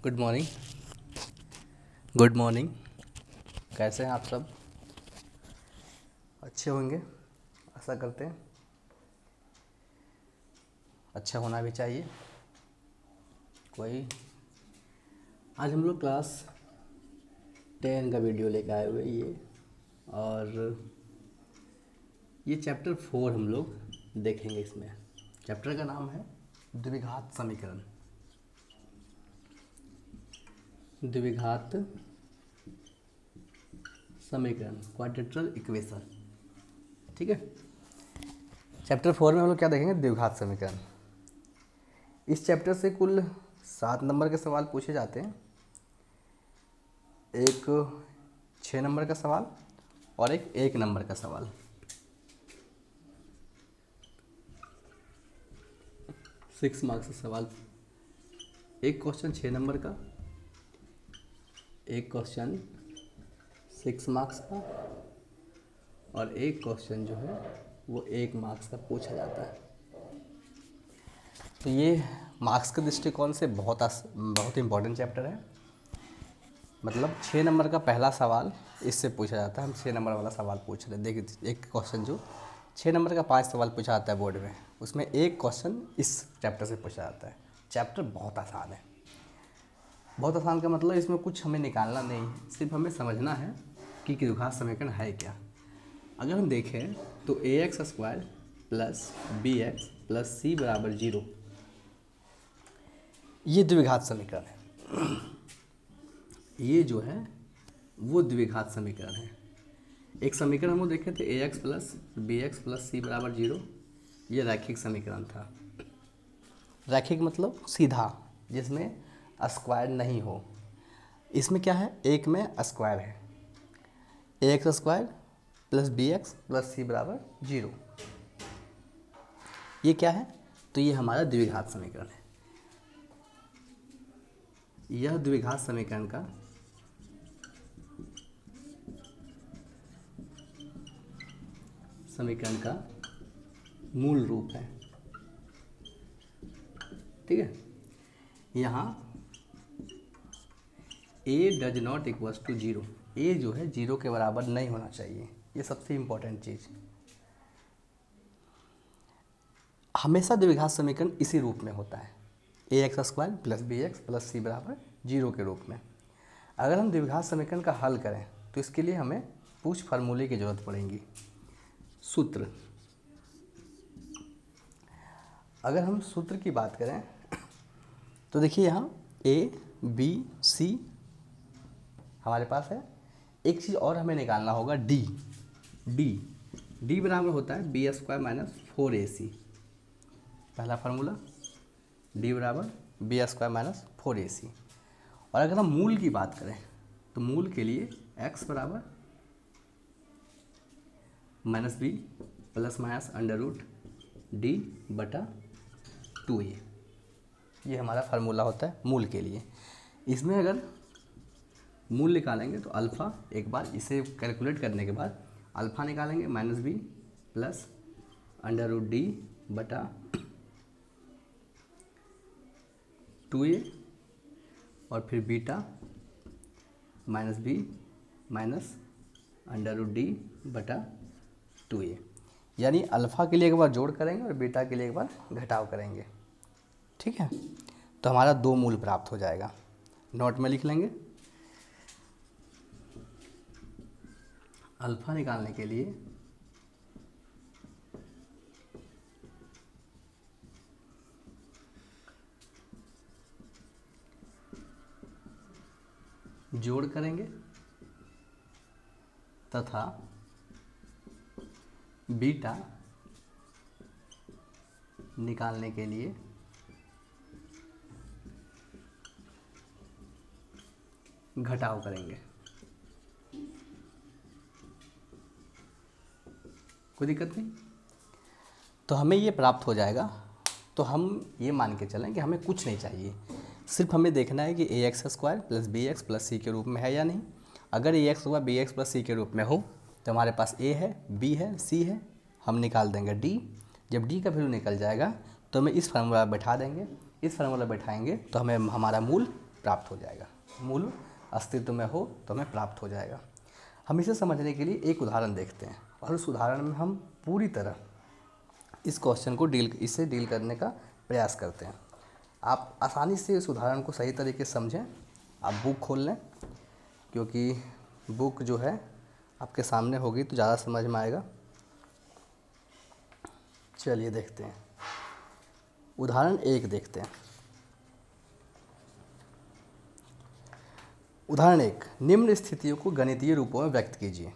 Good morning. Good morning. कैसे हैं आप सब? अच्छे होंगे, आशा करते हैं। अच्छा होना भी चाहिए। कोई आज हम लोग क्लास 10 का वीडियो लेकर आए हुए ये, और ये चैप्टर 4 हम लोग देखेंगे। इसमें चैप्टर का नाम है द्विघात समीकरण। द्विघात समीकरण, क्वाड्रेटरल इक्वेशन। ठीक है। चैप्टर 4 में हम लोग क्या देखेंगे? द्विघात समीकरण। इस चैप्टर से कुल 7 नंबर के सवाल पूछे जाते हैं। एक 6 नंबर का सवाल और एक 1 नंबर का सवाल। सिक्स मार्क्स का सवाल। एक क्वेश्चन 6 नंबर का, एक क्वेश्चन 6 मार्क्स का, और एक क्वेश्चन जो है वो 1 मार्क्स का पूछा जाता है। तो ये मार्क्स के दृष्टिकोण से बहुत इम्पोर्टेंट चैप्टर है। मतलब 6 नंबर का पहला सवाल इससे पूछा जाता है। हम 6 नंबर वाला सवाल पूछ रहे हैं। देखिए, एक क्वेश्चन जो 6 नंबर का 5 सवाल पूछा जाता है बोर्ड में, उसमें एक क्वेश्चन इस चैप्टर से पूछा जाता है। चैप्टर बहुत आसान है। बहुत आसान का मतलब इसमें कुछ हमें निकालना नहीं है, सिर्फ हमें समझना है कि द्विघात समीकरण है क्या। अगर हम देखें तो ax² plus bx plus c बराबर 0, ये द्विघात समीकरण है। ये जो है वो द्विघात समीकरण है। एक समीकरण हम लोग देखे थे ax plus bx plus c बराबर 0, ये रैखिक समीकरण था। रैखिक मतलब सीधा, जिसमें स्क्वायर नहीं हो। इसमें क्या है? एक में स्क्वायर है। ax² plus bx plus c बराबर 0, ये क्या है? तो ये हमारा द्विघात समीकरण है। यह द्विघात समीकरण का मूल रूप है। ठीक है। यहाँ a does not equals to 0, a जो है 0 के बराबर नहीं होना चाहिए। ये सबसे इम्पोर्टेंट चीज़। हमेशा द्विघात समीकरण इसी रूप में होता है, ax² plus bx plus c बराबर 0 के रूप में। अगर हम द्विघात समीकरण का हल करें तो इसके लिए हमें कुछ फार्मूले की जरूरत पड़ेगी। सूत्र, अगर हम सूत्र की बात करें तो देखिए यहाँ a b c हमारे पास है। एक चीज़ और हमें निकालना होगा, d बराबर होता है b² माइनस 4ac। पहला फार्मूला d बराबर b² माइनस 4ac। और अगर हम मूल की बात करें तो मूल के लिए x बराबर minus b plus minus under root d बटा 2a, ये हमारा फार्मूला होता है मूल के लिए। इसमें अगर मूल निकालेंगे तो अल्फ़ा, एक बार इसे कैलकुलेट करने के बाद अल्फ़ा निकालेंगे माइनस b प्लस अंडर रूट d बटा 2a, और फिर बीटा माइनस b माइनस अंडर रूट d बटा 2a। यानी अल्फ़ा के लिए एक बार जोड़ करेंगे और बीटा के लिए एक बार घटाव करेंगे। ठीक है। तो हमारा 2 मूल प्राप्त हो जाएगा। नोट में लिख लेंगे। अल्फ़ा निकालने के लिए जोड़ करेंगे तथा बीटा निकालने के लिए घटाव करेंगे। कोई दिक्कत नहीं। तो हमें ये प्राप्त हो जाएगा। तो हम ये मान के चलें कि हमें कुछ नहीं चाहिए, सिर्फ हमें देखना है कि ax² plus bx plus c के रूप में है या नहीं। अगर ax हुआ bx प्लस c के रूप में हो तो हमारे पास a है, b है, c है, हम निकाल देंगे d। जब d का वैल्यू निकल जाएगा तो हमें इस फार्मूला बैठा देंगे। इस फार्मूला बैठाएंगे तो हमें हमारा मूल प्राप्त हो जाएगा। मूल अस्तित्व में हो तो हमें प्राप्त हो जाएगा। हम इसे समझने के लिए एक उदाहरण देखते हैं और उस उदाहरण में हम पूरी तरह इस क्वेश्चन को इससे डील करने का प्रयास करते हैं। आप आसानी से इस उदाहरण को सही तरीके से समझें। आप बुक खोल लें, क्योंकि बुक जो है आपके सामने होगी तो ज़्यादा समझ में आएगा। चलिए देखते हैं, उदाहरण 1 देखते हैं। उदाहरण 1, निम्न स्थितियों को गणितीय रूपों में व्यक्त कीजिए।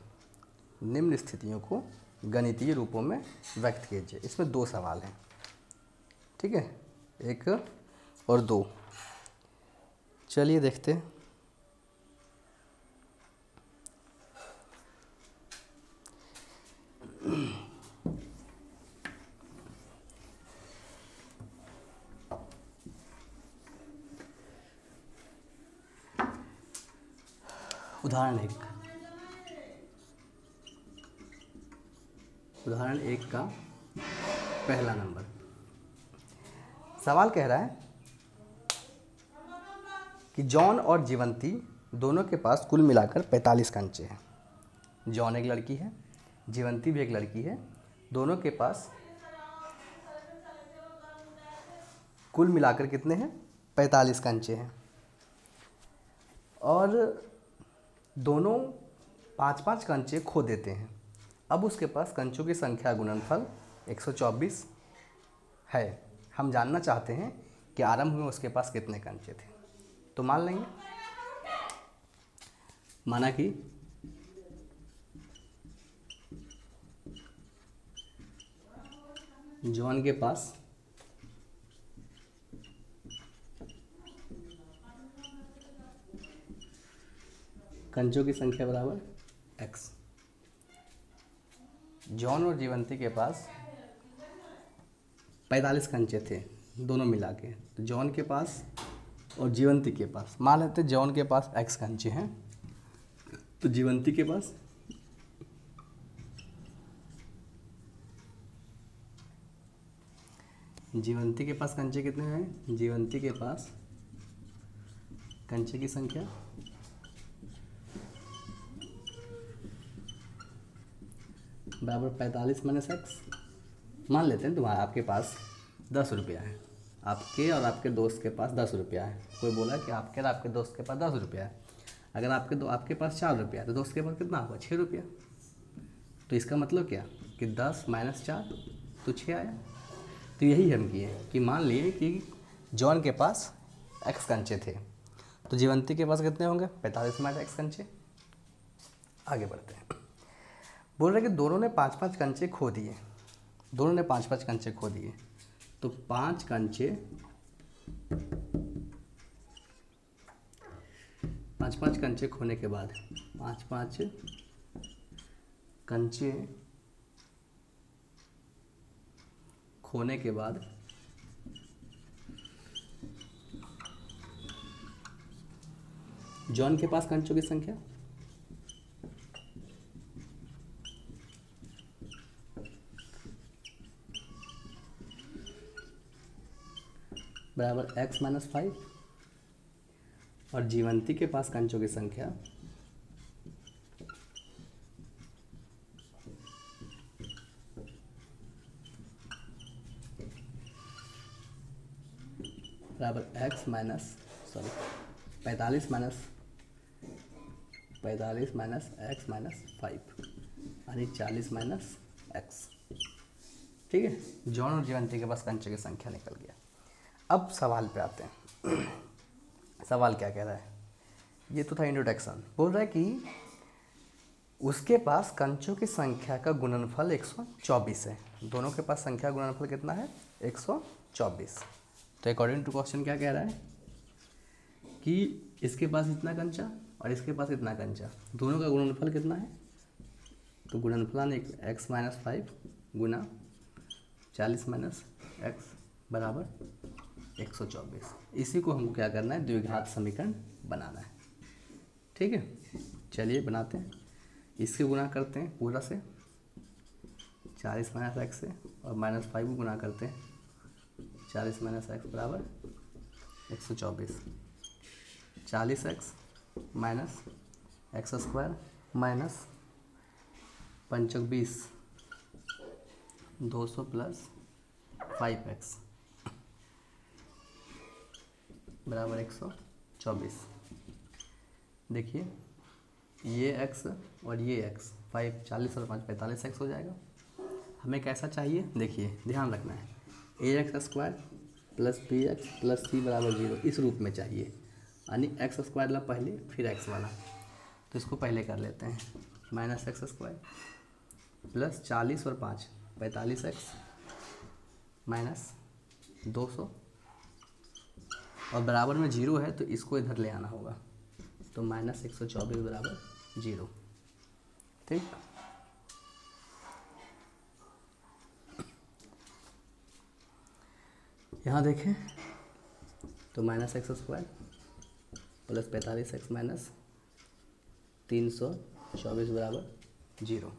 निम्न स्थितियों को गणितीय रूपों में व्यक्त कीजिए। इसमें 2 सवाल हैं, ठीक है, 1 और 2। चलिए देखते हैं। उदाहरण एक का पहला नंबर सवाल कह रहा है कि जॉन और जीवंती दोनों के पास कुल मिलाकर 45 कंचे हैं। जॉन एक लड़की है, जीवंती भी एक लड़की है, दोनों के पास कुल मिलाकर कितने हैं? 45 कंचे हैं। और दोनों 5-5 कंचे खो देते हैं। अब उसके पास कंचों की संख्या गुणनफल 124 है। हम जानना चाहते हैं कि आरंभ में उसके पास कितने कंचे थे। तो मान लेंगे, माना कि जॉन के पास कंचों की संख्या बराबर x। जॉन और जीवंती के पास 45 कंचे थे दोनों मिला के। तो जॉन के पास और जीवंती के पास, मान लेते जॉन के पास x कंचे हैं, तो जीवंती के पास कंचे कितने हैं? जीवंती के पास कंचे की संख्या बराबर 45 माइनस x। मान लेते हैं तुम्हारा आपके पास 10 रुपया है, आपके और आपके दोस्त के पास 10 रुपया है। कोई बोला कि आपके और आपके दोस्त के पास 10 रुपया है। अगर आपके पास 4 रुपया है तो दोस्त के पास कितना होगा? 6 रुपया। तो इसका मतलब क्या कि 10 माइनस 4 तो 6 आया। तो यही हम किए कि मान लिए कि जॉन के पास x कंचे थे, तो जीवंती के पास कितने होंगे? 45 माइनस x कंचे। आगे बढ़ते हैं। बोल रहे कि दोनों ने 5-5 कंचे खो दिए। दोनों ने 5-5 कंचे खो दिए। तो 5 कंचे 5-5 कंचे खोने के बाद 5-5 कंचे खोने के बाद जॉन के पास कंचों की संख्या बराबर x माइनस 5 और जीवंती के पास कंचों की संख्या बराबर 45 माइनस x माइनस 5 यानी 40 माइनस x। ठीक है, जॉन और जीवंती के पास कंचे की संख्या निकल गया। अब सवाल पे आते हैं। सवाल क्या कह रहा है? ये तो था इंट्रोडक्शन। बोल रहा है कि उसके पास कंचों की संख्या का गुणनफल 124 है। दोनों के पास संख्या गुणनफल कितना है? 124। तो अकॉर्डिंग टू क्वेश्चन क्या कह रहा है कि इसके पास इतना कंचा और इसके पास इतना कंचा, दोनों का गुणनफल कितना है? तो गुणनफल x माइनस 5 गुना 40 माइनस x बराबर 124। इसी को हमको क्या करना है? द्विघात समीकरण बनाना है। ठीक है, चलिए बनाते हैं। इसके गुना करते हैं पूरा से 40 माइनस एक्स से, और माइनस 5 को गुना करते हैं 40 माइनस एक्स बराबर 124। 40x minus x square minus 5×20 200 plus 5x बराबर 124। देखिए ये x और ये x 5 40 और 5 45x हो जाएगा। हमें कैसा चाहिए, देखिए ध्यान रखना है, ax² plus bx plus c बराबर 0 इस रूप में चाहिए, यानी x² वाला पहले फिर x वाला। तो इसको पहले कर लेते हैं, माइनस x² प्लस 40 और 5 45x माइनस 200 और बराबर में 0 है तो इसको इधर ले आना होगा, तो माइनस 124 बराबर 0। ठीक, यहाँ देखें तो minus x² plus 45x minus 324 बराबर 0।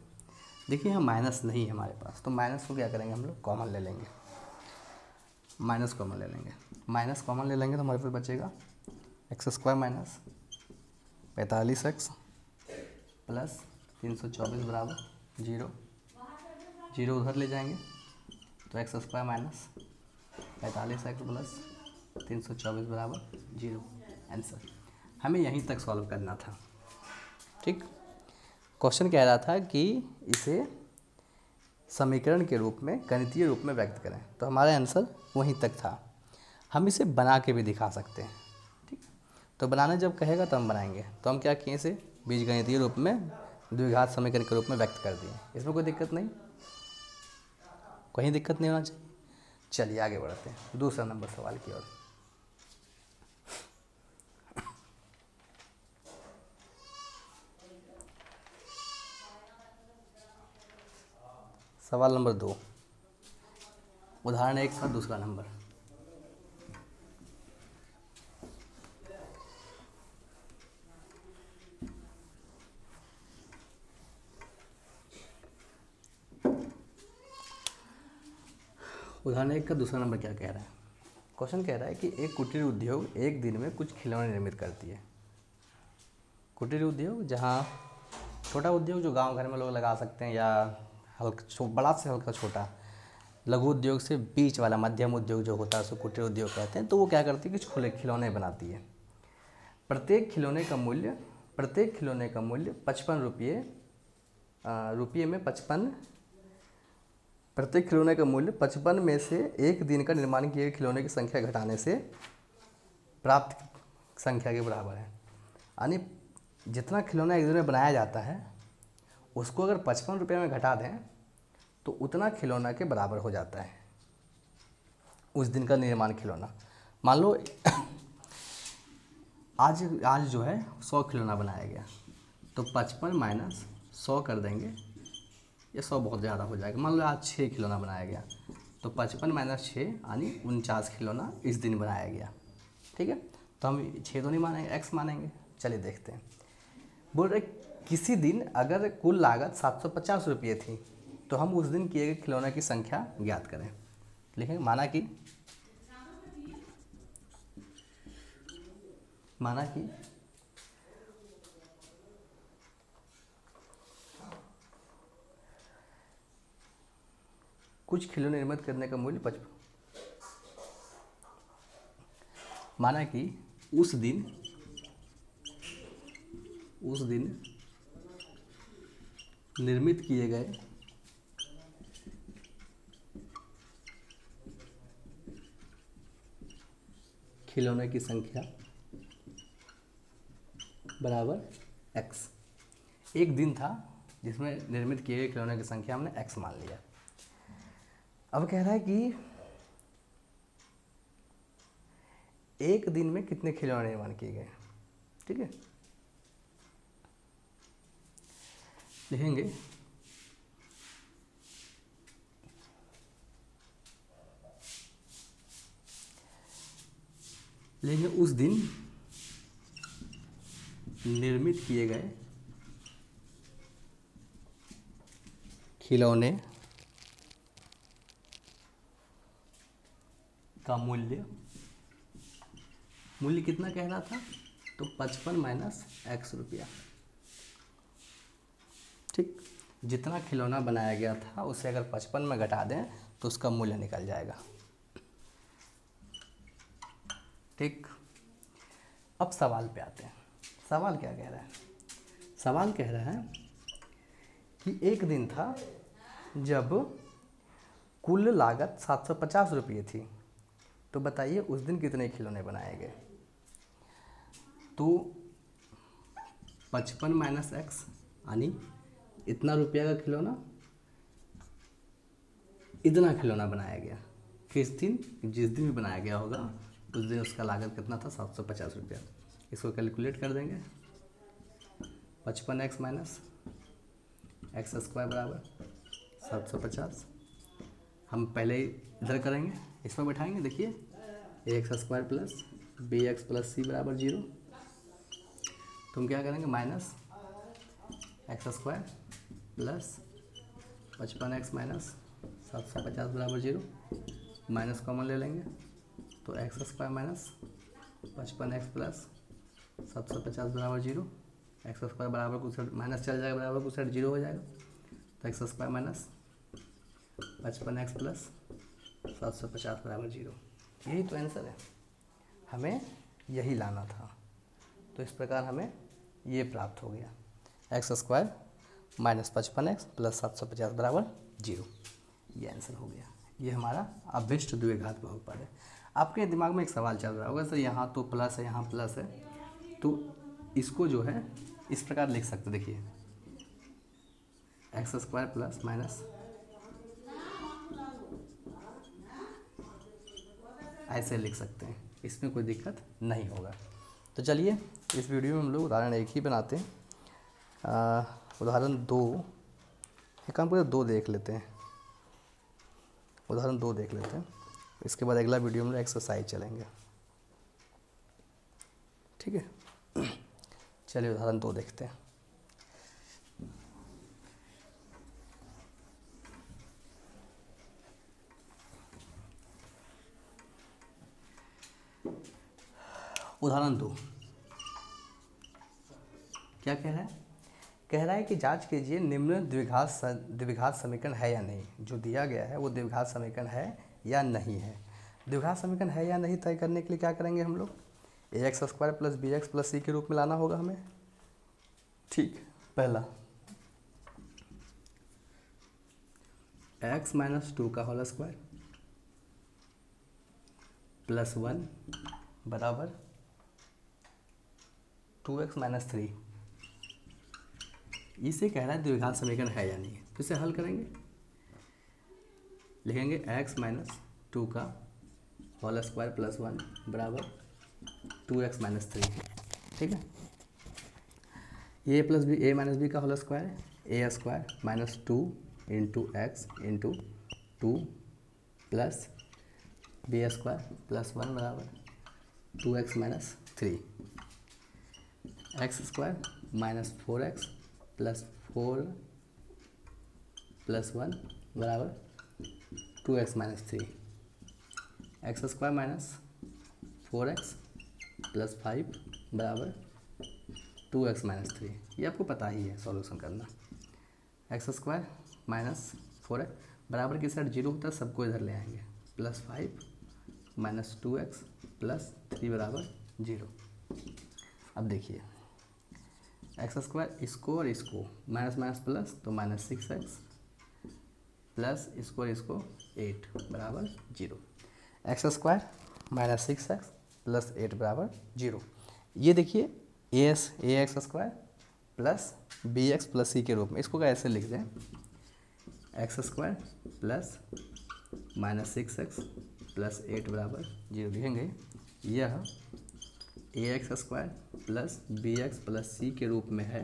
देखिए यहाँ माइनस नहीं है हमारे पास, तो माइनस को क्या करेंगे हम लोग, कॉमन ले लेंगे, माइनस कॉमन ले लेंगे। माइनस कॉमन ले लेंगे तो हमारे पास बचेगा x² माइनस 45x प्लस 324 बराबर 0। 0 उधर ले जाएंगे तो x² माइनस 45x प्लस 324 बराबर 0। आंसर हमें यहीं तक सॉल्व करना था। ठीक, क्वेश्चन कह रहा था कि इसे समीकरण के रूप में, गणितीय रूप में व्यक्त करें, तो हमारा आंसर वहीं तक था। हम इसे बना के भी दिखा सकते हैं। ठीक, तो बनाने जब कहेगा तो हम बनाएंगे। तो हम क्या किए, इसे बीजगणितीय रूप में द्विघात समीकरण के रूप में व्यक्त कर दिए। इसमें कोई दिक्कत नहीं, कहीं दिक्कत नहीं होना चाहिए। चलिए आगे बढ़ते हैं दूसरा नंबर सवाल की ओर। सवाल नंबर 2, उदाहरण 1 का दूसरा नंबर। उदाहरण 1 का दूसरा नंबर क्या कह रहा है, क्वेश्चन कह रहा है कि एक कुटीर उद्योग एक दिन में कुछ खिलौने निर्मित करती है। कुटीर उद्योग जहाँ छोटा उद्योग जो गांव घर में लोग लगा सकते हैं, या हल्का बड़ा से हल्का छोटा, लघु उद्योग से बीच वाला मध्यम उद्योग जो होता है उसको कुटीर उद्योग कहते हैं। तो वो क्या करती है कि खुले खिलौने बनाती है। प्रत्येक खिलौने का मूल्य 55 रुपये में 55, प्रत्येक खिलौने का मूल्य 55 में से एक दिन का निर्माण किए गए खिलौने की संख्या घटाने से प्राप्त संख्या के बराबर है। यानी जितना खिलौना एक दिन में बनाया जाता है उसको अगर 55 रुपये में घटा दें तो उतना खिलौना के बराबर हो जाता है उस दिन का निर्माण खिलौना। मान लो आज जो है 100 खिलौना बनाया गया, तो 55 माइनस 100 कर देंगे, ये 100 बहुत ज़्यादा हो जाएगा। मान लो आज 6 खिलौना बनाया गया, तो 55 माइनस 6 यानी 49 खिलौना इस दिन बनाया गया। ठीक है, तो हम 6 तो नहीं मानेंगे, x मानेंगे। चलिए देखते हैं। बोल रहे किसी दिन अगर कुल लागत 750 रुपये थी तो हम उस दिन किए गए खिलौने की संख्या ज्ञात करें। लिखेंगे माना कि कुछ खिलौने निर्मित करने का मूल्य 55, माना कि उस दिन निर्मित किए गए खिलौने की संख्या बराबर x। एक दिन था जिसमें निर्मित किए गए खिलौने की संख्या हमने x मान लिया। अब कह रहा है कि एक दिन में कितने खिलौने निर्माण किए गए। ठीक है, लिखेंगे उस दिन निर्मित किए गए खिलौने का मूल्य कितना कह रहा था, तो 55 माइनस x रुपया। ठीक, जितना खिलौना बनाया गया था उसे अगर 55 में घटा दें तो उसका मूल्य निकल जाएगा। ठीक, अब सवाल पे आते हैं। सवाल क्या कह रहा है? सवाल कह रहा है कि एक दिन था जब कुल लागत 750 रुपये थी, तो बताइए उस दिन कितने खिलौने बनाए गए। तो 55 माइनस एक्स यानी इतना रुपया का खिलौना, इतना खिलौना बनाया गया। किस दिन? जिस दिन भी बनाया गया होगा उस दिन उसका लागत कितना था? 750 रुपया। इसको कैलकुलेट कर देंगे। 55 एक्स माइनस एक्स स्क्वायर बराबर 750। हम पहले ही इधर करेंगे, इस पर बैठाएंगे। देखिए a x square plus b x plus c बराबर 0। तो हम क्या करेंगे? Minus x square plus 55 x minus 750 बराबर 0। माइनस कॉमन ले लेंगे तो x square minus 55 x plus 750 बराबर 0। एक्स स्क्वायर बराबर कुछ माइनस चल जाएगा, बराबर कुछ 0 हो जाएगा। तो x square minus 55 x plus 750 बराबर 0। यही तो आंसर है, हमें यही लाना था। तो इस प्रकार हमें ये प्राप्त हो गया, x square minus 55 x plus 750 बराबर 0। ये आंसर हो गया। ये हमारा अभीष्ट द्विघात बहुपद है। आपके दिमाग में एक सवाल चल रहा होगा, सर यहाँ तो प्लस है, यहाँ प्लस है, तो इसको जो है इस प्रकार लिख सकते। देखिए एक्स स्क्वायर प्लस माइनस ऐसे लिख सकते हैं, इसमें कोई दिक्कत नहीं होगा। तो चलिए इस वीडियो में हम लोग उदाहरण एक ही बनाते हैं। उदाहरण 2, एक काम करते 2 देख लेते हैं। उदाहरण 2 देख लेते हैं, इसके बाद अगला वीडियो में एक्सरसाइज चलेंगे। ठीक है, चलिए उदाहरण 2 देखते हैं। उदाहरण 2 क्या कह रहा है? कह रहा है कि जांच कीजिए निम्न द्विघात समीकरण है या नहीं। जो दिया गया है वो द्विघात समीकरण है या नहीं है। द्विघात समीकरण है या नहीं तय करने के लिए क्या करेंगे हम लोग? A x square plus b x plus c के रूप में लाना होगा हमें। ठीक, पहला एक्स माइनस 2 का होल स्क्वायर प्लस 1 बराबर 2x माइनस 3। इसे कह रहा है द्विघात समीकरण है या नहीं। तो इसे हल करेंगे, लिखेंगे x माइनस 2 का होल स्क्वायर प्लस 1 बराबर 2x माइनस 3। ठीक है, a plus b, a minus b का whole square, a square minus 2 into x into 2 plus b square plus 1 बराबर 2x minus 3। X square minus 4x plus 4 plus 1 बराबर 2x minus 3। X square minus 4x plus 5 बराबर 2x minus 3। ये आपको पता ही है solution करना। X square minus 4x बराबर की साइड 0 होता है, सबको इधर ले आएंगे, प्लस 5 माइनस 2x प्लस 3 बराबर 0। अब देखिए एक्स स्क्वायर इसको और इसको माइनस माइनस प्लस, तो माइनस 6x प्लस इसको और इसको 8 बराबर 0। X square minus 6x plus 8 बराबर 0। ये देखिए a x square plus b x plus c के रूप में, इसको कैसे लिख दें? X square plus minus 6x plus 8 बराबर 0 लिखेंगे। यह a x square plus b x plus c के रूप में है,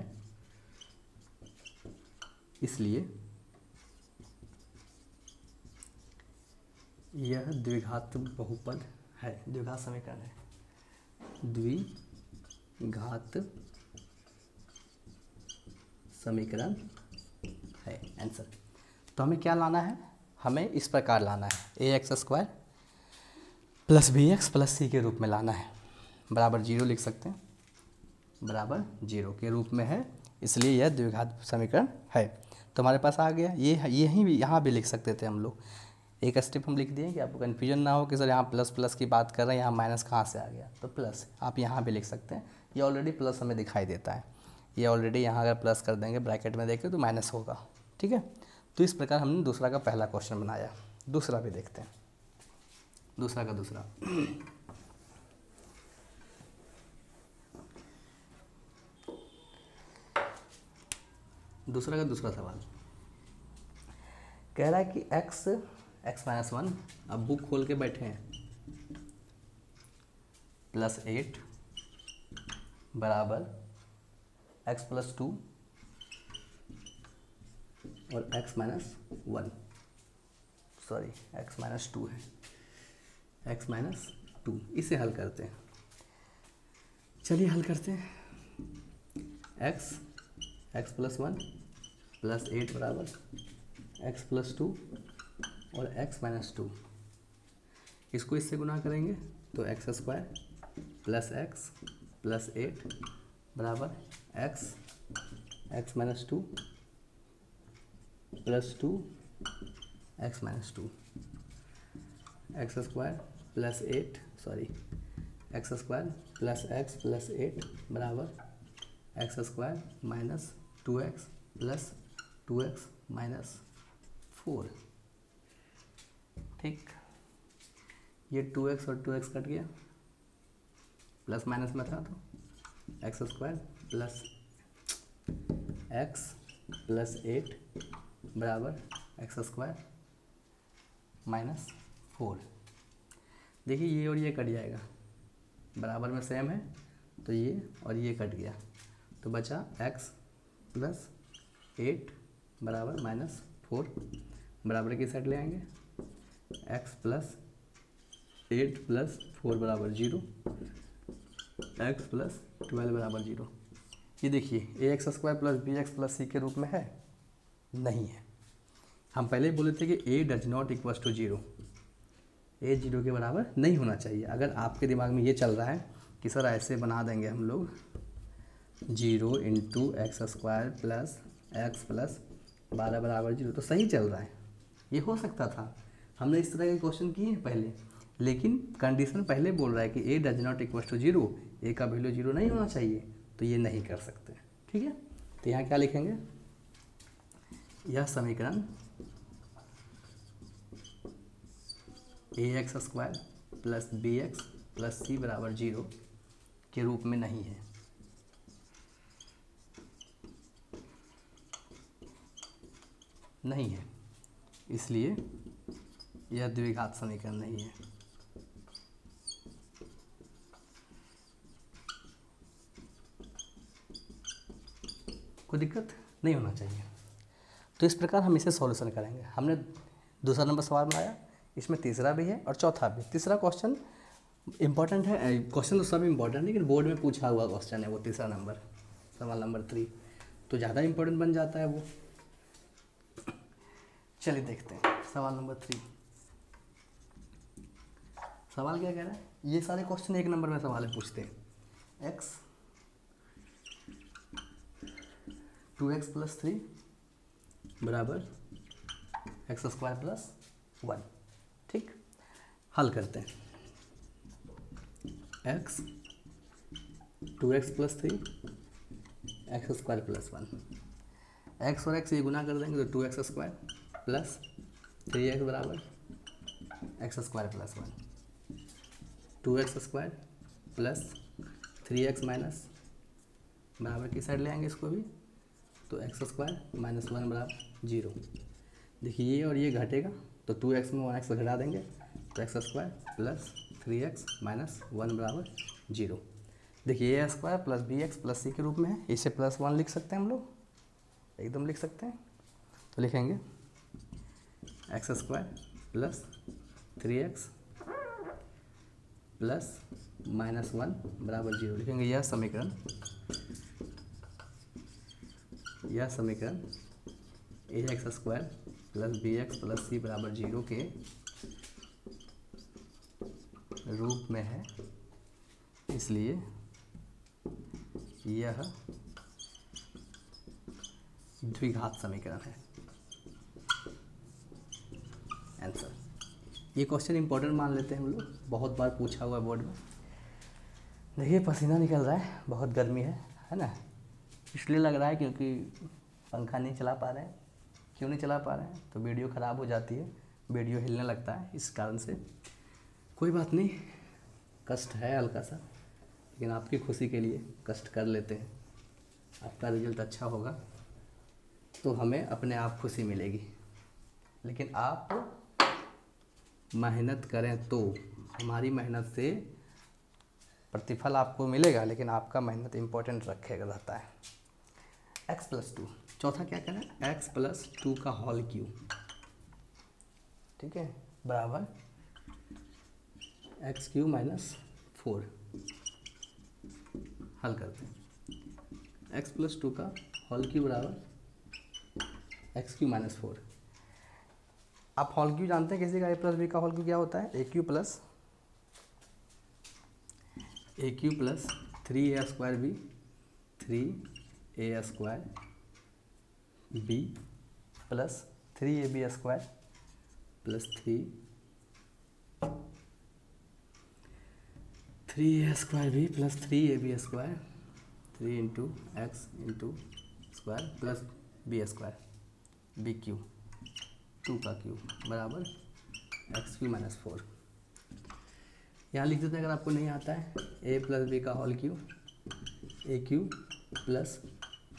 इसलिए यह द्विघात बहुपद है, द्विघात समीकरण है, द्विघात समीकरण है आंसर। तो हमें क्या लाना है? हमें इस प्रकार लाना है, a x square plus b x plus c के रूप में लाना है, बराबर 0 लिख सकते हैं। बराबर 0 के रूप में है, इसलिए यह द्विघात समीकरण है। तो हमारे पास आ गया ये, यहीं भी यहाँ भी लिख सकते थे हम लोग। एक स्टेप हम लिख दिए कि आपको कन्फ्यूजन ना हो कि सर यहाँ प्लस प्लस की बात कर रहे हैं, यहाँ माइनस कहाँ से आ गया, तो प्लस आप यहाँ भी लिख सकते हैं। ये ऑलरेडी प्लस हमें दिखाई देता है, ये ऑलरेडी यहाँ अगर प्लस कर देंगे ब्रैकेट में देखें तो माइनस होगा, ठीक है। तो इस प्रकार हमने दूसरा का पहला क्वेश्चन बनाया। दूसरा भी देखते हैं, दूसरा का दूसरा दूसरा सवाल कह रहा है कि x-1, अब बुक खोल के बैठे हैं, +8 बराबर x+2 और x-1, सॉरी x-2 है, x-2, इसे हल करते हैं। चलिए हल करते हैं। x+1 +8 बराबर x+2 और x-2, इसको इससे गुना करेंगे तो x² + x + 8 बराबर x-2 + 2 x-2, x² + 8 sorry x² + x + 8 बराबर x² - 2x + 2x - 4, ठीक। ये 2x और 2x कट गया, प्लस माइनस में था तो x² + x + 8 बराबर x² - 4। देखिए ये और ये कट जाएगा, बराबर में सेम है, तो ये और ये कट गया, तो बचा x + 8 बराबर -4, बराबर की साइड ले आएंगे, x + 8 + 4 बराबर 0, x + 12 बराबर 0। ये देखिए ax² + bx + c के रूप में है, नहीं है। हम पहले ही बोले थे कि a does not equal to 0, a 0 के बराबर नहीं होना चाहिए। अगर आपके दिमाग में ये चल रहा है कि सर ऐसे बना देंगे हम लोग 0 × x² + x + 12 बराबर 0, तो सही चल रहा है, ये हो सकता था। हमने इस तरह के क्वेश्चन किए हैं पहले, लेकिन कंडीशन पहले बोल रहा है कि a does not equal to 0, a का वैल्यू 0 नहीं होना चाहिए, तो ये नहीं कर सकते, ठीक है। तो यहाँ क्या लिखेंगे, यह समीकरण ax² + bx + c बराबर 0 के रूप में नहीं है। नहीं है, इसलिए यह द्विघात समीकरण नहीं है। कोई दिक्कत नहीं होना चाहिए। तो इस प्रकार हम इसे सॉल्यूशन करेंगे। हमने दूसरा नंबर सवाल बनाया, इसमें तीसरा भी है और चौथा भी। तीसरा क्वेश्चन इंपॉर्टेंट है, क्वेश्चन तो सब इंपॉर्टेंट है, लेकिन बोर्ड में पूछा हुआ क्वेश्चन है वो तीसरा नंबर, सवाल नंबर 3, तो ज़्यादा इंपॉर्टेंट बन जाता है वो। चलिए देखते हैं सवाल नंबर 3। सवाल क्या कह रहा है, ये सारे क्वेश्चन एक नंबर में सवाल है, पूछते हैं x 2x + 3 बराबर x² + 1, ठीक। हल करते हैं। x 2x + 3 x² + 1, x और x ये गुना कर देंगे तो 2x² + 3x बराबर x² + 1, 2x² + 3x माइनस बराबर की साइड ले आएंगे इसको भी, तो x² - 1 बराबर 0। देखिए ये और ये घटेगा, तो 2x में 1x घटा देंगे, तो x² + 3x - 1 बराबर 0। देखिए a² + bx + c के रूप में है, इसे +1 लिख सकते हैं हम लोग, एकदम लिख सकते हैं। तो लिखेंगे x² + 3x + -1 बराबर 0। लिखेंगे यह समीकरण ax² + bx + c बराबर 0 के रूप में है, इसलिए यह द्विघात समीकरण है। आंसर। ये क्वेश्चन इंपॉर्टेंट मान लेते हैं हम लोग, बहुत बार पूछा हुआ बोर्ड में। देखिए पसीना निकल रहा है, बहुत गर्मी है ना, इसलिए लग रहा है क्योंकि पंखा नहीं चला पा रहे हैं। क्यों नहीं चला पा रहे हैं? तो वीडियो ख़राब हो जाती है, वीडियो हिलने लगता है, इस कारण से। कोई बात नहीं, कष्ट है हल्का सा, लेकिन आपकी खुशी के लिए कष्ट कर लेते हैं। आपका रिजल्ट अच्छा होगा तो हमें अपने आप खुशी मिलेगी, लेकिन आप मेहनत करें तो हमारी मेहनत से प्रतिफल आपको मिलेगा, लेकिन आपका मेहनत इम्पोर्टेंट रखेगा रहता है। x+2, चौथा क्या करें, x+2 का होल क्यूब, ठीक है, बराबर x³ - 4। हल करते हैं। x+2 का होल क्यूब बराबर x³ - 4। आप होल क्यूब जानते हैं किसी का, a+b का होल क्यूब क्या होता है, a³ + 3a² b 3a² b + 3ab² + 3a² b + 3ab² 3 × x × square + b² b³ 2 का क्यूब बराबर x³ - 4। यहाँ लिख देते हैं अगर आपको नहीं आता है, a+b का whole cube a³ +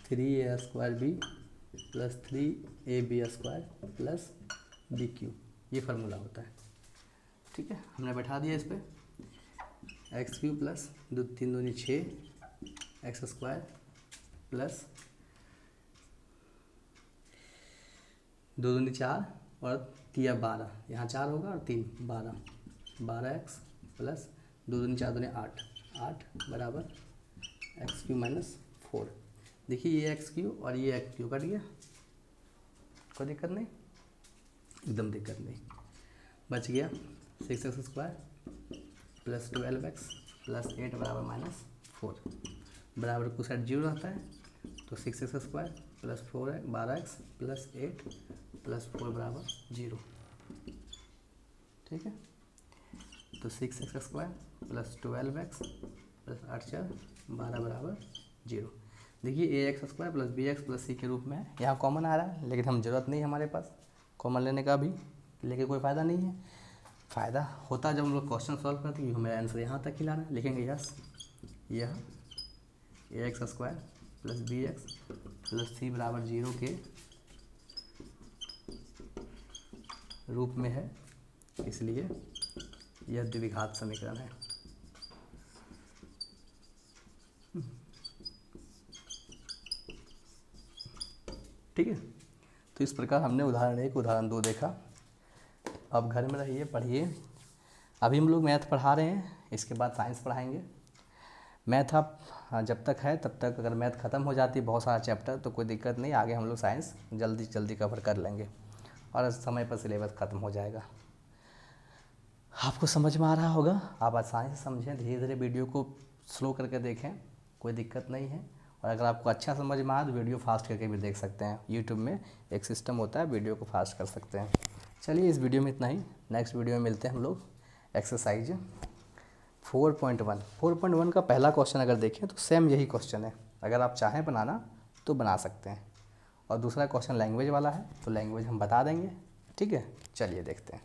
3a² b + 3ab² + b³, ये फार्मूला होता है। ठीक है, हमने बैठा दिया इस पर x³ + 2 3 दूनी 6 x² + 2 दूनी 4 और 3 12, यहाँ 4 होगा और 3 12x + 2 दूनी 4 दूनी 8 बराबर x³ - 4। देखिए ये x³ और ये x³ कट गया, कोई दिक्कत नहीं, एकदम दिक्कत नहीं। बच गया 6x² + 12x + 8 बराबर -4 बराबर कुछ साइड 0 रहता है, तो 6x² + 4 12x + 8 + 4 बराबर 0। ठीक है, तो 6x² + 12x + 8 4 12 बराबर 0। देखिए ax² + bx + c के रूप में है, यहाँ कॉमन आ रहा है, लेकिन हम जरूरत नहीं है हमारे पास कॉमन लेने का भी, लेके कोई फ़ायदा नहीं है। फ़ायदा होता जब हम लोग क्वेश्चन सॉल्व करते हैं, हमें आंसर यहाँ तक ही लाना है। लिखेंगे यस, यह ax² + bx + c बराबर 0 के रूप में है, इसलिए यह द्विघात समीकरण है। ठीक है, तो इस प्रकार हमने उदाहरण 1 उदाहरण 2 देखा। अब घर में रहिए, पढ़िए। अभी हम लोग मैथ पढ़ा रहे हैं, इसके बाद साइंस पढ़ाएंगे। मैथ आप जब तक है तब तक, अगर मैथ ख़त्म हो जाती है बहुत सारा चैप्टर तो कोई दिक्कत नहीं, आगे हम लोग साइंस जल्दी जल्दी कवर कर लेंगे और समय पर सिलेबस ख़त्म हो जाएगा। आपको समझ में आ रहा होगा, आप आसानी से समझें, धीरे धीरे वीडियो को स्लो करके देखें, कोई दिक्कत नहीं है। और अगर आपको अच्छा समझ में आए तो वीडियो फास्ट करके भी देख सकते हैं। यूट्यूब में एक सिस्टम होता है, वीडियो को फास्ट कर सकते हैं। चलिए इस वीडियो में इतना ही, नेक्स्ट वीडियो में मिलते हैं हम लोग। एक्सरसाइज 4.1 का पहला क्वेश्चन अगर देखें तो सेम यही क्वेश्चन है, अगर आप चाहें बनाना तो बना सकते हैं। और दूसरा क्वेश्चन लैंग्वेज वाला है, तो लैंग्वेज हम बता देंगे। ठीक है, चलिए देखते हैं।